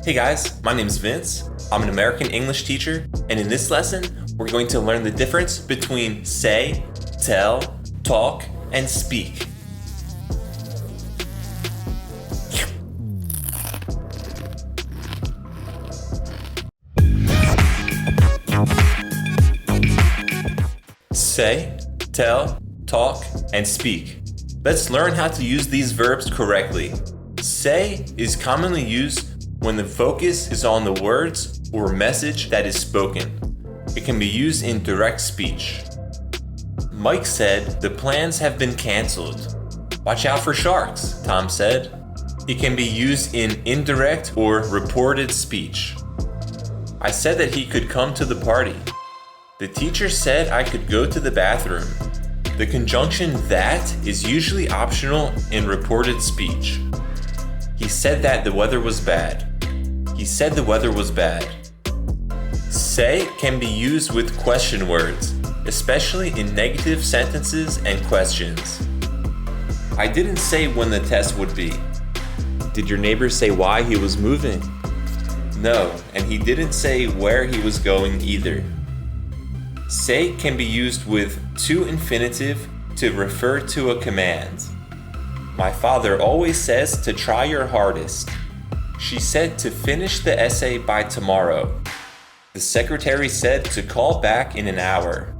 Hey guys, my name's Vince. I'm an American English teacher, and in this lesson, we're going to learn the difference between say, tell, talk, and speak. Say, tell, talk, and speak. Let's learn how to use these verbs correctly. Say is commonly used when the focus is on the words or message that is spoken. It can be used in direct speech. Mike said, "The plans have been canceled." "Watch out for sharks," Tom said. It can be used in indirect or reported speech. "I said that he could come to the party." "The teacher said I could go to the bathroom." The conjunction that is usually optional in reported speech. He said that the weather was bad. He said the weather was bad. Say can be used with question words, especially in negative sentences and questions. "I didn't say when the test would be." "Did your neighbor say why he was moving?" "No, and he didn't say where he was going either." Say can be used with to infinitive to refer to a command. "My father always says to try your hardest." "She said to finish the essay by tomorrow." "The secretary said to call back in an hour."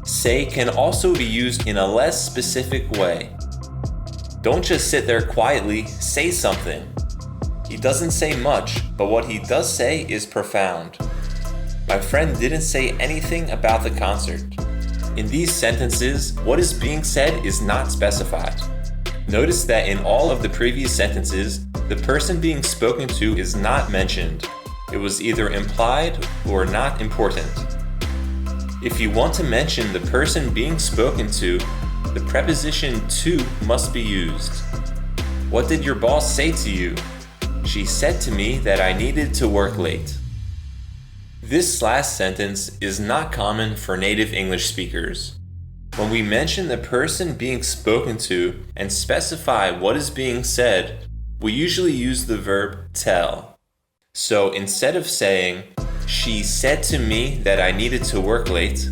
Say can also be used in a less specific way. Don't just sit there quietly, say something. He doesn't say much, but what he does say is profound. "My friend didn't say anything about the concert." In these sentences, what is being said is not specified. Notice that in all of the previous sentences, the person being spoken to is not mentioned. It was either implied or not important. If you want to mention the person being spoken to, the preposition to must be used. "What did your boss say to you?" "She said to me that I needed to work late." This last sentence is not common for native English speakers. When we mention the person being spoken to and specify what is being said, we usually use the verb tell. So instead of saying, "She said to me that I needed to work late,"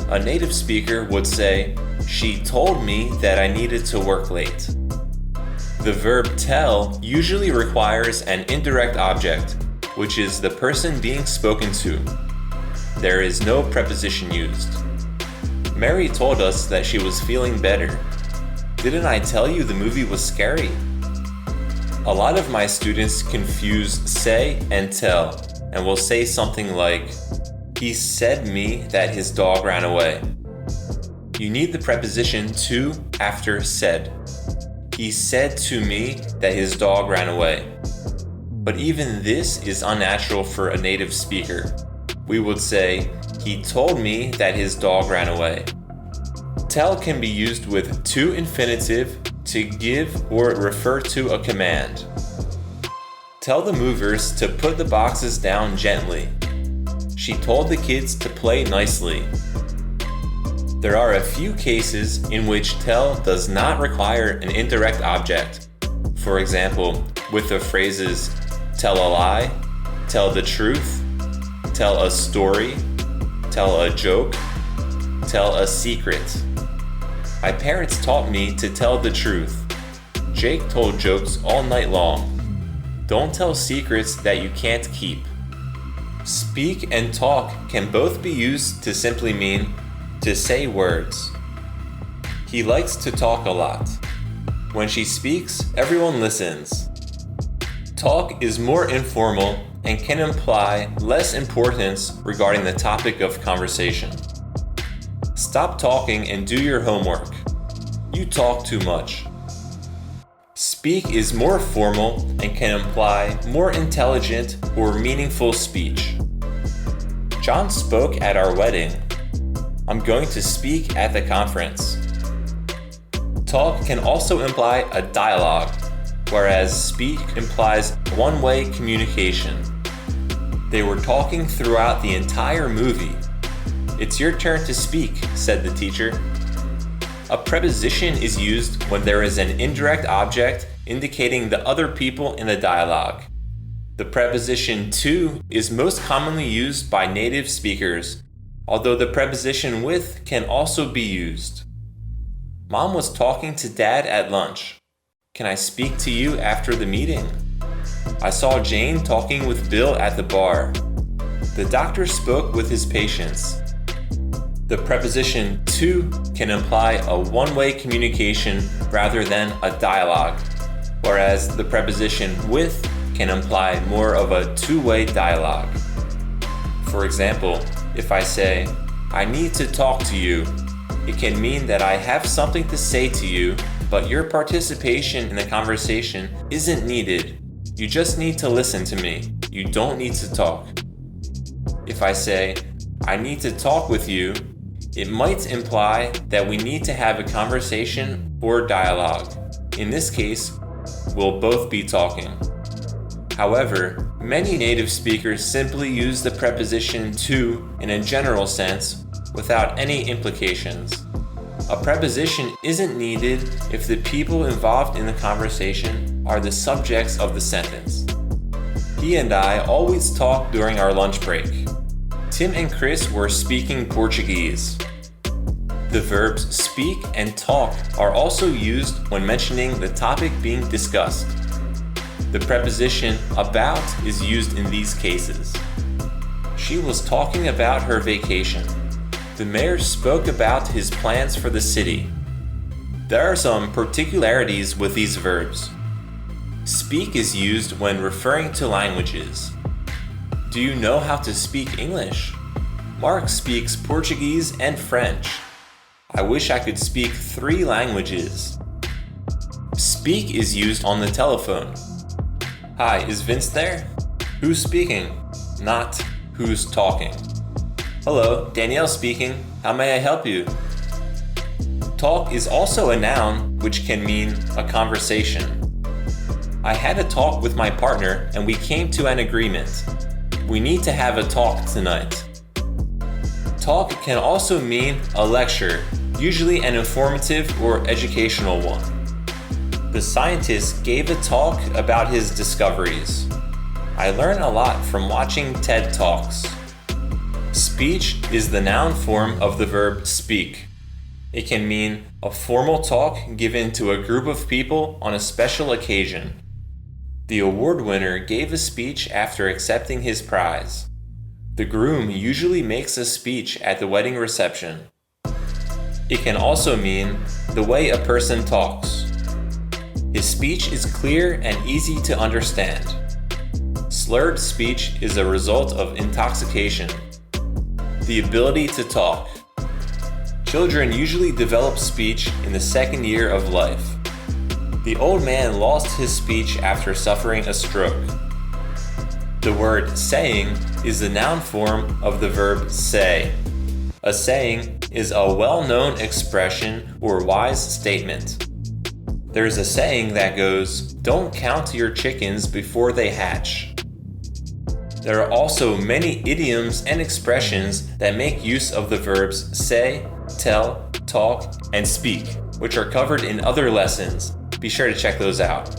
a native speaker would say, "She told me that I needed to work late." The verb tell usually requires an indirect object, which is the person being spoken to. There is no preposition used. Mary told us that she was feeling better. "Didn't I tell you the movie was scary?" A lot of my students confuse say and tell and will say something like, "He said me that his dog ran away." You need the preposition to after said. "He said to me that his dog ran away." But even this is unnatural for a native speaker. We would say, "He told me that his dog ran away." Tell can be used with to infinitive to give or refer to a command. Tell the movers to put the boxes down gently. She told the kids to play nicely. There are a few cases in which tell does not require an indirect object. For example, with the phrases tell a lie, tell the truth, tell a story, tell a joke, tell a secret. My parents taught me to tell the truth. Jake told jokes all night long. Don't tell secrets that you can't keep. Speak and talk can both be used to simply mean to say words. He likes to talk a lot. When she speaks, everyone listens. Talk is more informal and can imply less importance regarding the topic of conversation. Stop talking and do your homework. You talk too much. Speak is more formal and can imply more intelligent or meaningful speech. John spoke at our wedding. I'm going to speak at the conference. Talk can also imply a dialogue, whereas speak implies one-way communication. They were talking throughout the entire movie. "It's your turn to speak," said the teacher. A preposition is used when there is an indirect object indicating the other people in the dialogue. The preposition to is most commonly used by native speakers, although the preposition with can also be used. Mom was talking to Dad at lunch. Can I speak to you after the meeting? I saw Jane talking with Bill at the bar. The doctor spoke with his patients. The preposition to can imply a one-way communication rather than a dialogue, whereas the preposition with can imply more of a two-way dialogue. For example, if I say, I need to talk to you, it can mean that I have something to say to you, but your participation in the conversation isn't needed. You just need to listen to me. You don't need to talk. If I say, I need to talk with you, it might imply that we need to have a conversation or dialogue. In this case, we'll both be talking. However, many native speakers simply use the preposition to in a general sense without any implications. A preposition isn't needed if the people involved in the conversation are the subjects of the sentence. He and I always talk during our lunch break. Tim and Chris were speaking Portuguese. The verbs speak and talk are also used when mentioning the topic being discussed. The preposition about is used in these cases. She was talking about her vacation. The mayor spoke about his plans for the city. There are some particularities with these verbs. Speak is used when referring to languages. Do you know how to speak English? Mark speaks Portuguese and French. I wish I could speak 3 languages. Speak is used on the telephone. Hi, is Vince there? Who's speaking? Not who's talking. Hello, Danielle speaking. How may I help you? Talk is also a noun, which can mean a conversation. I had a talk with my partner and we came to an agreement. We need to have a talk tonight. Talk can also mean a lecture, usually an informative or educational one. The scientist gave a talk about his discoveries. I learn a lot from watching TED Talks. Speech is the noun form of the verb speak. It can mean a formal talk given to a group of people on a special occasion. The award winner gave a speech after accepting his prize. The groom usually makes a speech at the wedding reception. It can also mean the way a person talks. His speech is clear and easy to understand. Slurred speech is a result of intoxication. The ability to talk. Children usually develop speech in the 2nd year of life. The old man lost his speech after suffering a stroke. The word saying is the noun form of the verb say. A saying is a well-known expression or wise statement. There's a saying that goes, "Don't count your chickens before they hatch." There are also many idioms and expressions that make use of the verbs say, tell, talk, and speak, which are covered in other lessons. Be sure to check those out.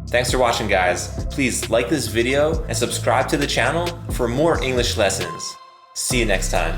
Thanks for watching, guys. Please like this video and subscribe to the channel for more English lessons. See you next time.